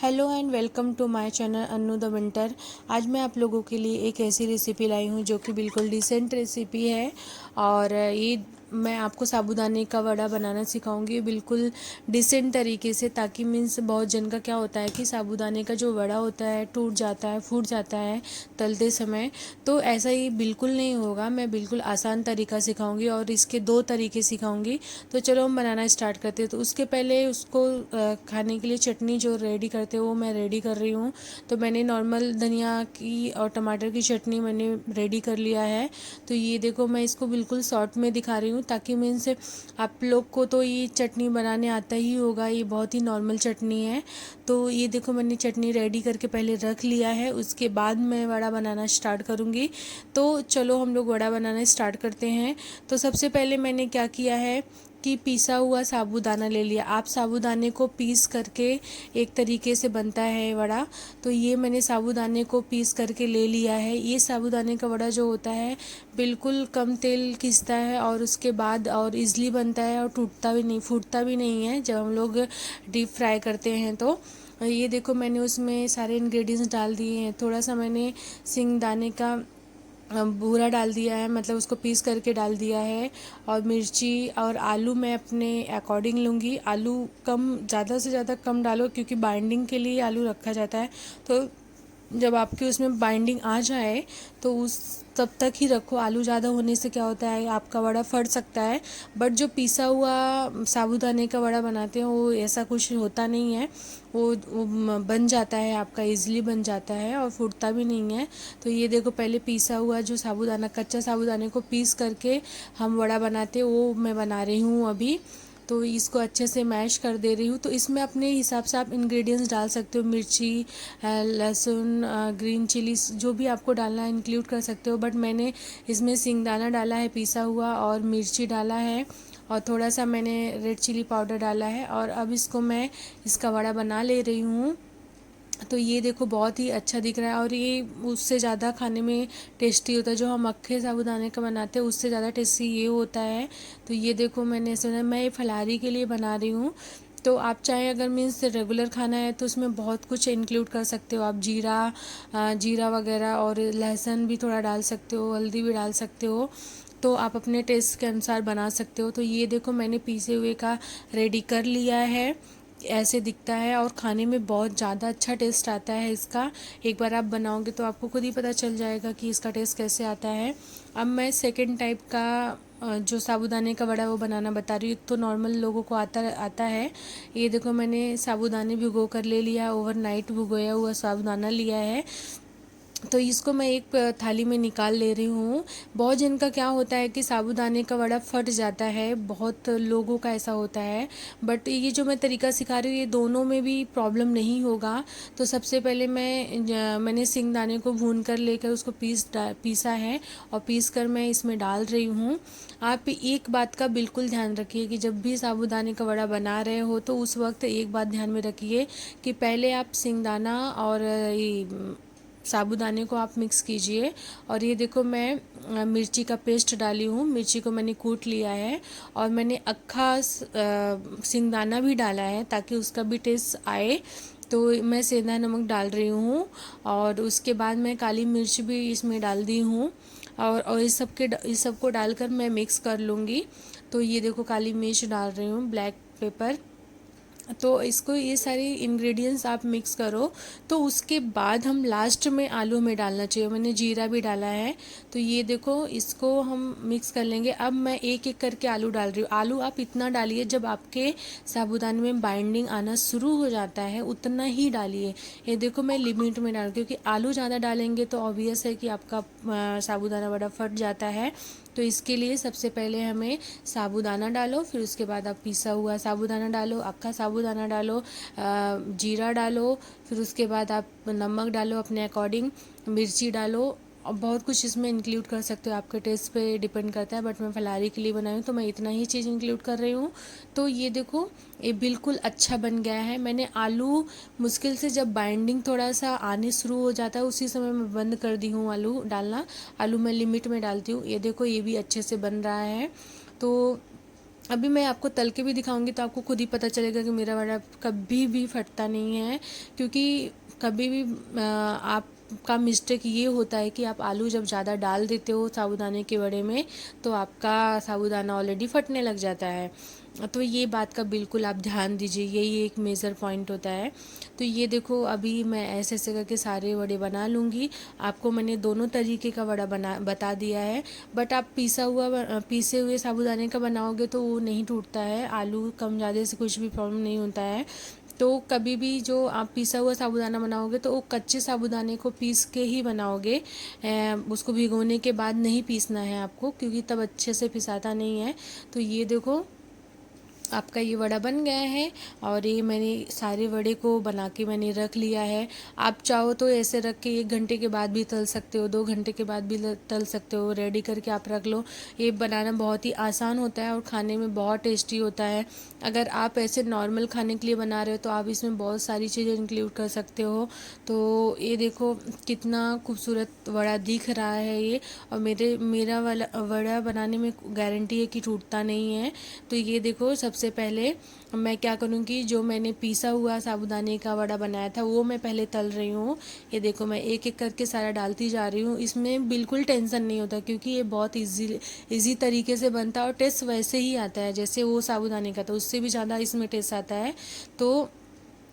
Hello and welcome to my channel Annu the winter. आज मैं आप लोगों के लिए एक ऐसी रेसिपी लाई हूँ जो कि बिल्कुल डिसेंट रेसिपी है। और ये मैं आपको साबूदाने का वड़ा बनाना सिखाऊंगी बिल्कुल डिसेंट तरीके से, ताकि मीन्स बहुत जन का क्या होता है कि साबूदाने का जो वड़ा होता है टूट जाता है, फूट जाता है तलते समय। तो ऐसा ही बिल्कुल नहीं होगा। मैं बिल्कुल आसान तरीका सिखाऊंगी और इसके दो तरीके सिखाऊंगी। तो चलो हम बनाना स्टार्ट करते हैं। तो उसके पहले उसको खाने के लिए चटनी जो रेडी करते हैं वो मैं रेडी कर रही हूँ। तो मैंने नॉर्मल धनिया की और टमाटर की चटनी मैंने रेडी कर लिया है। तो ये देखो, मैं इसको बिल्कुल शॉर्ट में दिखा रही हूँ ताकि मीन्स आप लोग को तो ये चटनी बनाने आता ही होगा। ये बहुत ही नॉर्मल चटनी है। तो ये देखो, मैंने चटनी रेडी करके पहले रख लिया है, उसके बाद मैं वड़ा बनाना स्टार्ट करूँगी। तो चलो हम लोग वड़ा बनाना स्टार्ट करते हैं। तो सबसे पहले मैंने क्या किया है कि पीसा हुआ साबूदाना ले लिया। आप साबूदाने को पीस करके एक तरीके से बनता है वड़ा। तो ये मैंने साबूदाने को पीस करके ले लिया है। ये साबूदाने का वड़ा जो होता है बिल्कुल कम तेल खींचता है और उसके बाद और इजली बनता है और टूटता भी नहीं, फूटता भी नहीं है जब हम लोग डीप फ्राई करते हैं। तो ये देखो, मैंने उसमें सारे इंग्रेडिएंट्स डाल दिए हैं। थोड़ा सा मैंने सिंगदाने का बूरा डाल दिया है, मतलब उसको पीस करके डाल दिया है। और मिर्ची और आलू मैं अपने अकॉर्डिंग लूँगी। आलू कम, ज़्यादा से ज़्यादा कम डालो क्योंकि बाइंडिंग के लिए आलू रखा जाता है। तो जब आपके उसमें बाइंडिंग आ जाए तो उस तब तक ही रखो। आलू ज़्यादा होने से क्या होता है, आपका वड़ा फट सकता है। बट जो पिसा हुआ साबूदाने का वड़ा बनाते हैं वो ऐसा कुछ होता नहीं है। वो बन जाता है आपका, इजीली बन जाता है और फूटता भी नहीं है। तो ये देखो, पहले पिसा हुआ जो साबूदाना, कच्चा साबूदाने को पीस करके हम वड़ा बनाते हैं वो मैं बना रही हूँ अभी। तो इसको अच्छे से मैश कर दे रही हूँ। तो इसमें अपने हिसाब से आप इंग्रेडिएंट्स डाल सकते हो, मिर्ची, लहसुन, ग्रीन चिलीज, जो भी आपको डालना है इंक्लूड कर सकते हो। बट मैंने इसमें सिंगदाना डाला है पिसा हुआ, और मिर्ची डाला है, और थोड़ा सा मैंने रेड चिली पाउडर डाला है। और अब इसको मैं इसका वड़ा बना ले रही हूँ। तो ये देखो, बहुत ही अच्छा दिख रहा है और ये उससे ज़्यादा खाने में टेस्टी होता है। जो हम अक्खे साबूदाने का बनाते हैं उससे ज़्यादा टेस्टी ये होता है। तो ये देखो, मैंने सुना, मैं ये फलारी के लिए बना रही हूँ। तो आप चाहे अगर मीन्स रेगुलर खाना है तो उसमें बहुत कुछ इंक्लूड कर सकते हो आप। जीरा वगैरह और लहसुन भी थोड़ा डाल सकते हो, हल्दी भी डाल सकते हो। तो आप अपने टेस्ट के अनुसार बना सकते हो। तो ये देखो, मैंने पीसे हुए का रेडी कर लिया है। ऐसे दिखता है और खाने में बहुत ज़्यादा अच्छा टेस्ट आता है इसका। एक बार आप बनाओगे तो आपको खुद ही पता चल जाएगा कि इसका टेस्ट कैसे आता है। अब मैं सेकंड टाइप का जो साबूदाने का वड़ा वो बनाना बता रही हूँ। तो नॉर्मल लोगों को आता आता है। ये देखो, मैंने साबूदाने भिगो कर ले लिया, ओवरनाइट भिगोया हुआ साबूदाना लिया है। तो इसको मैं एक थाली में निकाल ले रही हूँ। बहुत जन का क्या होता है कि साबूदाने का वड़ा फट जाता है, बहुत लोगों का ऐसा होता है। बट ये जो मैं तरीका सिखा रही हूँ ये दोनों में भी प्रॉब्लम नहीं होगा। तो सबसे पहले मैंने सिंगदाने को भून कर लेकर उसको पीसा है और पीस कर मैं इसमें डाल रही हूँ। आप एक बात का बिल्कुल ध्यान रखिए कि जब भी साबूदाने का वड़ा बना रहे हो तो उस वक्त एक बात ध्यान में रखिए कि पहले आप सिंगदाना और ये साबूदाने को आप मिक्स कीजिए। और ये देखो, मैं मिर्ची का पेस्ट डाली हूँ, मिर्ची को मैंने कूट लिया है। और मैंने अक्खा सिंगदाना भी डाला है ताकि उसका भी टेस्ट आए। तो मैं सेंधा नमक डाल रही हूँ और उसके बाद मैं काली मिर्च भी इसमें डाल दी हूँ। और इस सबको डालकर मैं मिक्स कर लूँगी। तो ये देखो, काली मिर्च डाल रही हूँ, ब्लैक पेपर। तो इसको, ये सारे इंग्रेडिएंट्स आप मिक्स करो। तो उसके बाद हम लास्ट में आलू में डालना चाहिए, मैंने जीरा भी डाला है। तो ये देखो, इसको हम मिक्स कर लेंगे। अब मैं एक एक करके आलू डाल रही हूँ। आलू आप इतना डालिए जब आपके साबूदाने में बाइंडिंग आना शुरू हो जाता है उतना ही डालिए। ये देखो, मैं लिमिट में डाल, क्योंकि आलू ज़्यादा डालेंगे तो ऑब्वियस है कि आपका साबूदाना बड़ा फट जाता है। तो इसके लिए सबसे पहले हमें साबूदाना डालो, फिर उसके बाद आप पिसा हुआ साबूदाना डालो, अक्खा साबूदाना डालो, जीरा डालो, फिर उसके बाद आप नमक डालो अपने अकॉर्डिंग, मिर्ची डालो। और बहुत कुछ इसमें इंक्लूड कर सकते हो, आपके टेस्ट पे डिपेंड करता है। बट मैं फलारी के लिए बनाई हूँ तो मैं इतना ही चीज़ इंक्लूड कर रही हूँ। तो ये देखो, ये बिल्कुल अच्छा बन गया है। मैंने आलू मुश्किल से जब बाइंडिंग थोड़ा सा आने शुरू हो जाता है उसी समय मैं बंद कर दी हूँ आलू डालना। आलू मैं लिमिट में डालती हूँ। ये देखो, ये भी अच्छे से बन रहा है। तो अभी मैं आपको तल के भी दिखाऊंगी तो आपको खुद ही पता चलेगा कि मेरा वड़ा कभी भी फटता नहीं है। क्योंकि कभी भी आपका मिस्टेक ये होता है कि आप आलू जब ज़्यादा डाल देते हो साबूदाने के वड़े में तो आपका साबूदाना ऑलरेडी फटने लग जाता है। तो ये बात का बिल्कुल आप ध्यान दीजिए, यही एक मेजर पॉइंट होता है। तो ये देखो अभी मैं ऐसे ऐसे करके सारे वड़े बना लूँगी। आपको मैंने दोनों तरीके का वड़ा बता दिया है। बट आप पीसे हुए साबूदाने का बनाओगे तो वो नहीं टूटता है, आलू कम ज़्यादा से कुछ भी प्रॉब्लम नहीं होता है। तो कभी भी जो आप पिसा हुआ साबूदाना बनाओगे तो वो कच्चे साबूदाने को पीस के ही बनाओगे। उसको भिगोने के बाद नहीं पीसना है आपको, क्योंकि तब अच्छे से पिसाता नहीं है। तो ये देखो आपका ये वड़ा बन गया है। और ये मैंने सारे वड़े को बना के मैंने रख लिया है। आप चाहो तो ऐसे रख के 1 घंटे के बाद भी तल सकते हो, 2 घंटे के बाद भी तल सकते हो। रेडी करके आप रख लो। ये बनाना बहुत ही आसान होता है और खाने में बहुत टेस्टी होता है। अगर आप ऐसे नॉर्मल खाने के लिए बना रहे हो तो आप इसमें बहुत सारी चीज़ें इंक्लूड कर सकते हो। तो ये देखो कितना खूबसूरत वड़ा दिख रहा है ये। और मेरा वाला वड़ा बनाने में गारंटी है कि टूटता नहीं है। तो ये देखो सबसे पहले मैं क्या करूँगी, जो मैंने पीसा हुआ साबूदाने का वड़ा बनाया था वो मैं पहले तल रही हूँ। ये देखो मैं एक एक करके सारा डालती जा रही हूँ। इसमें बिल्कुल टेंशन नहीं होता क्योंकि ये बहुत इजी तरीके से बनता है और टेस्ट वैसे ही आता है जैसे वो साबूदाने का, तो उससे भी ज़्यादा इसमें टेस्ट आता है। तो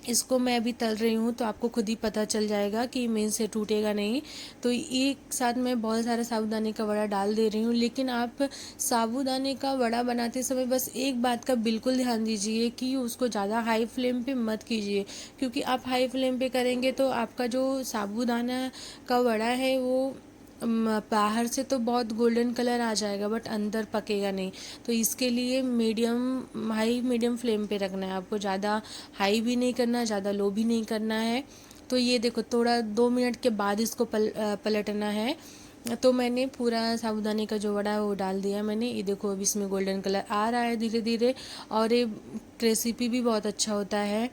इसको मैं अभी तल रही हूँ तो आपको खुद ही पता चल जाएगा कि मेन से टूटेगा नहीं। तो एक साथ मैं बहुत सारा साबूदाने का वड़ा डाल दे रही हूँ। लेकिन आप साबूदाने का वड़ा बनाते समय बस एक बात का बिल्कुल ध्यान दीजिए कि उसको ज़्यादा हाई फ्लेम पे मत कीजिए। क्योंकि आप हाई फ्लेम पे करेंगे तो आपका जो साबूदाना का वड़ा है वो बाहर से तो बहुत गोल्डन कलर आ जाएगा बट अंदर पकेगा नहीं। तो इसके लिए मीडियम फ्लेम पे रखना है आपको। ज़्यादा हाई भी नहीं करना, ज़्यादा लो भी नहीं करना है। तो ये देखो थोड़ा 2 मिनट के बाद इसको पलटना है। तो मैंने पूरा साबूदाने का जो वड़ा है वो डाल दिया मैंने। ये देखो अब इसमें गोल्डन कलर आ रहा है धीरे धीरे। और ये रेसिपी भी बहुत अच्छा होता है।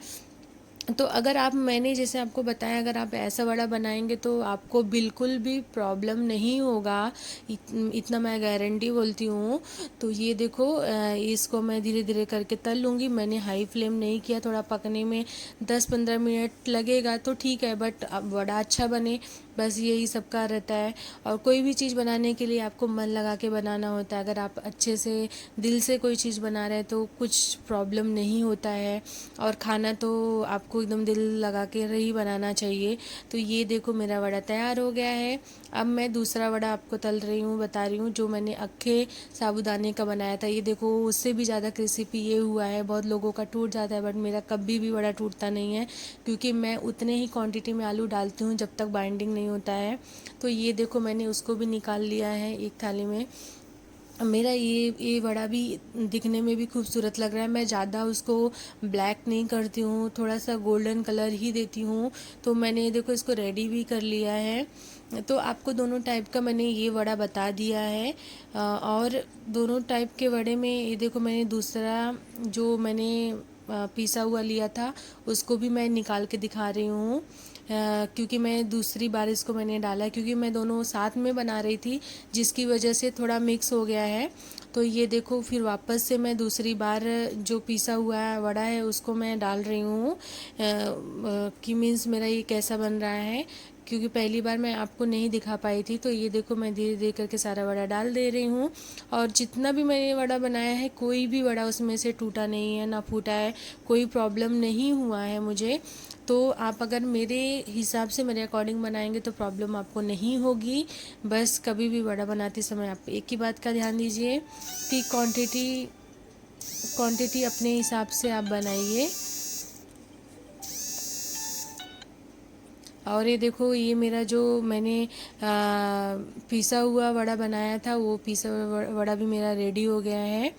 तो अगर आप मैंने जैसे आपको बताया अगर आप ऐसा वड़ा बनाएंगे तो आपको बिल्कुल भी प्रॉब्लम नहीं होगा। इतना मैं गारंटी बोलती हूँ। तो ये देखो इसको मैं धीरे धीरे करके तल लूँगी। मैंने हाई फ्लेम नहीं किया, थोड़ा पकने में 10-15 मिनट लगेगा तो ठीक है, बट अब वड़ा अच्छा बने बस यही सबका रहता है। और कोई भी चीज़ बनाने के लिए आपको मन लगा के बनाना होता है। अगर आप अच्छे से दिल से कोई चीज़ बना रहे हैं तो कुछ प्रॉब्लम नहीं होता है। और खाना तो आपको एकदम दिल लगा के ही बनाना चाहिए। तो ये देखो मेरा वड़ा तैयार हो गया है। अब मैं दूसरा वड़ा आपको तल रही हूँ, बता रही हूँ जो मैंने अक्खे साबूदाने का बनाया था। ये देखो उससे भी ज़्यादा क्रिस्पी ये हुआ है। बहुत लोगों का टूट जाता है बट मेरा कभी भी वड़ा टूटता नहीं है, क्योंकि मैं उतने ही क्वांटिटी में आलू डालती हूँ जब तक बाइंडिंग नहीं होता है। तो ये देखो मैंने उसको भी निकाल लिया है एक थाली में। मेरा ये वड़ा भी दिखने में भी खूबसूरत लग रहा है। मैं ज़्यादा उसको ब्लैक नहीं करती हूँ, थोड़ा सा गोल्डन कलर ही देती हूँ। तो मैंने देखो इसको रेडी भी कर लिया है। तो आपको दोनों टाइप का मैंने ये वड़ा बता दिया है। और दोनों टाइप के वड़े में ये देखो मैंने दूसरा जो मैंने पिसा हुआ लिया था उसको भी मैं निकाल के दिखा रही हूँ। क्योंकि मैं दूसरी बार इसको मैंने डाला क्योंकि मैं दोनों साथ में बना रही थी, जिसकी वजह से थोड़ा मिक्स हो गया है। तो ये देखो फिर वापस से मैं दूसरी बार जो पिसा हुआ वड़ा है उसको मैं डाल रही हूँ कि मीन्स मेरा ये कैसा बन रहा है, क्योंकि पहली बार मैं आपको नहीं दिखा पाई थी। तो ये देखो मैं धीरे धीरे करके सारा वड़ा डाल दे रही हूँ। और जितना भी मैंने वड़ा बनाया है कोई भी वड़ा उसमें से टूटा नहीं है ना फूटा है, कोई प्रॉब्लम नहीं हुआ है मुझे। तो आप अगर मेरे हिसाब से मेरे अकॉर्डिंग बनाएंगे तो प्रॉब्लम आपको नहीं होगी। बस कभी भी वड़ा बनाते समय आप एक ही बात का ध्यान दीजिए कि क्वांटिटी अपने हिसाब से आप बनाइए। और ये देखो ये मेरा जो मैंने पिसा हुआ वड़ा बनाया था वो पिसा हुआ वड़ा भी मेरा रेडी हो गया है।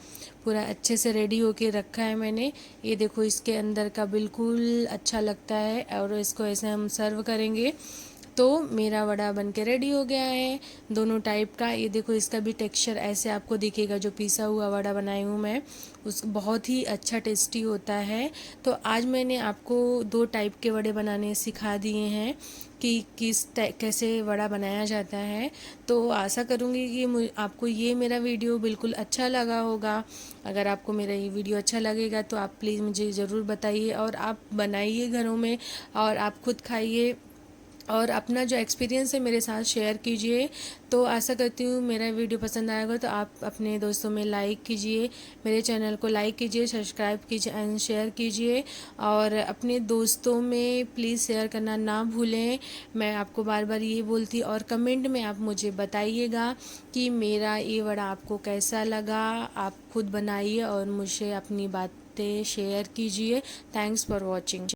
पूरा अच्छे से रेडी होके रखा है मैंने। ये देखो इसके अंदर का बिल्कुल अच्छा लगता है और इसको ऐसे हम सर्व करेंगे तो मेरा वड़ा बन के रेडी हो गया है दोनों टाइप का। ये देखो, इसका भी टेक्सचर ऐसे आपको दिखेगा। जो पिसा हुआ वड़ा बनाई हूँ मैं, उस बहुत ही अच्छा टेस्टी होता है। तो आज मैंने आपको 2 टाइप के वड़े बनाने सिखा दिए हैं कि कैसे वड़ा बनाया जाता है। तो आशा करूँगी कि आपको ये मेरा वीडियो बिल्कुल अच्छा लगा होगा। अगर आपको मेरा ये वीडियो अच्छा लगेगा तो आप प्लीज़ मुझे ज़रूर बताइए, और आप बनाइए घरों में, और आप खुद खाइए, और अपना जो एक्सपीरियंस है मेरे साथ शेयर कीजिए। तो आशा करती हूँ मेरा वीडियो पसंद आएगा, तो आप अपने दोस्तों में लाइक कीजिए, मेरे चैनल को लाइक कीजिए, सब्सक्राइब कीजिए एंड शेयर कीजिए, और अपने दोस्तों में प्लीज़ शेयर करना ना भूलें। मैं आपको बार बार ये बोलती, और कमेंट में आप मुझे बताइएगा कि मेरा ये वड़ा आपको कैसा लगा। आप खुद बनाइए और मुझे अपनी बातें शेयर कीजिए। Thanks for watching.